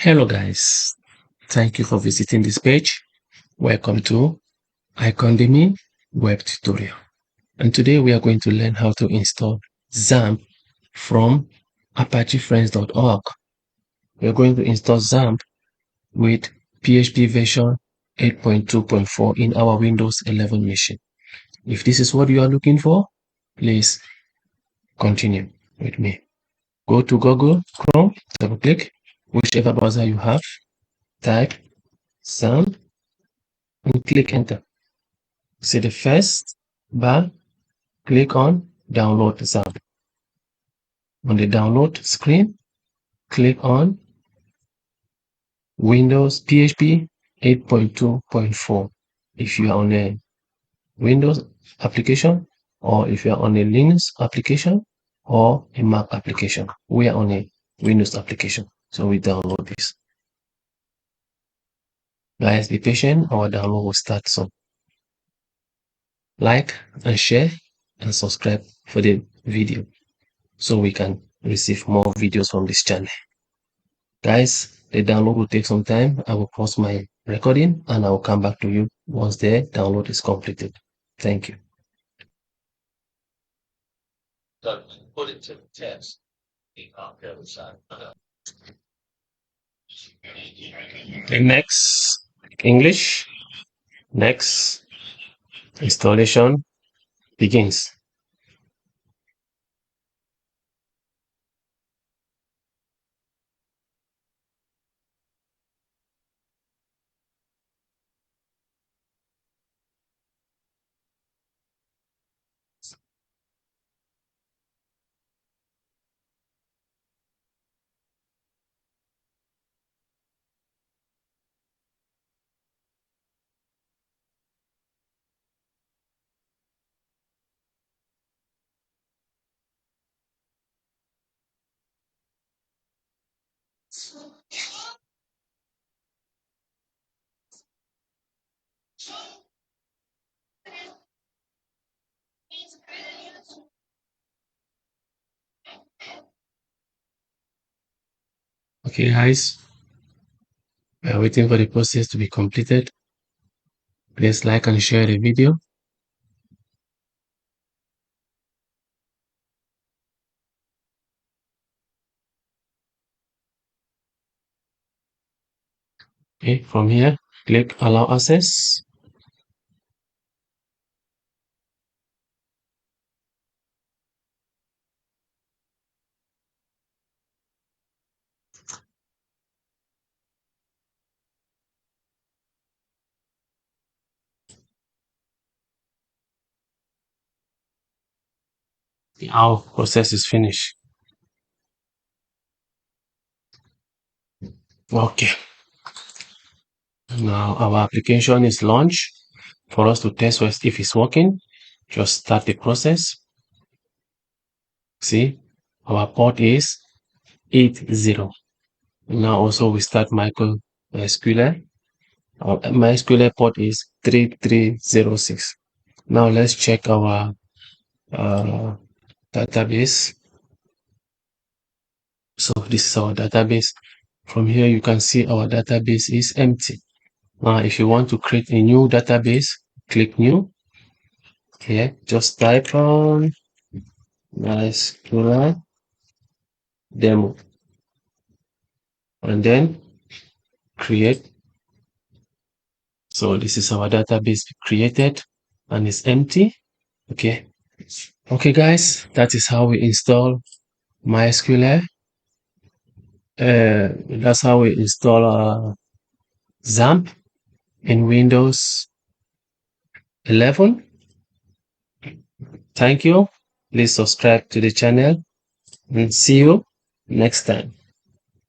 Hello guys, thank you for visiting this page. Welcome to XAMPP web tutorial. And today we are going to learn how to install XAMPP from apachefriends.org. We are going to install XAMPP with PHP version 8.2.4 in our Windows 11 machine. If this is what you are looking for, please continue with me. Go to Google Chrome, double click, whichever browser you have, type XAMPP and click enter. See the first bar, click on download XAMPP. On the download screen, click on Windows PHP 8.2.4 if you are on a Windows application, or if you are on a Linux application or a Mac application. We are on a Windows application, so we download this. Guys, be patient, our download will start soon. Like and share and subscribe for the video so we can receive more videos from this channel. Guys, the download will take some time. I will pause my recording and I will come back to you once the download is completed. Thank you. So put it to the test. Okay, next, English. Next, installation begins. Okay, guys, we are waiting for the process to be completed. Please like and share the video. Okay, from here, click allow access. Our process is finished. Okay. Now our application is launched. For us to test if it's working, just start the process. See, our port is 80. Now also we start MySQL. Our MySQL port is 3306. Now let's check our database. So this is our database. From here you can see our database is empty. Now if you want to create a new database, click new. Here, just type on MySQL demo and then create. So this is our database created and it's empty. Okay guys, that is how we install MySQL. That's how we install XAMPP in Windows 11. Thank you. Please subscribe to the channel and see you next time.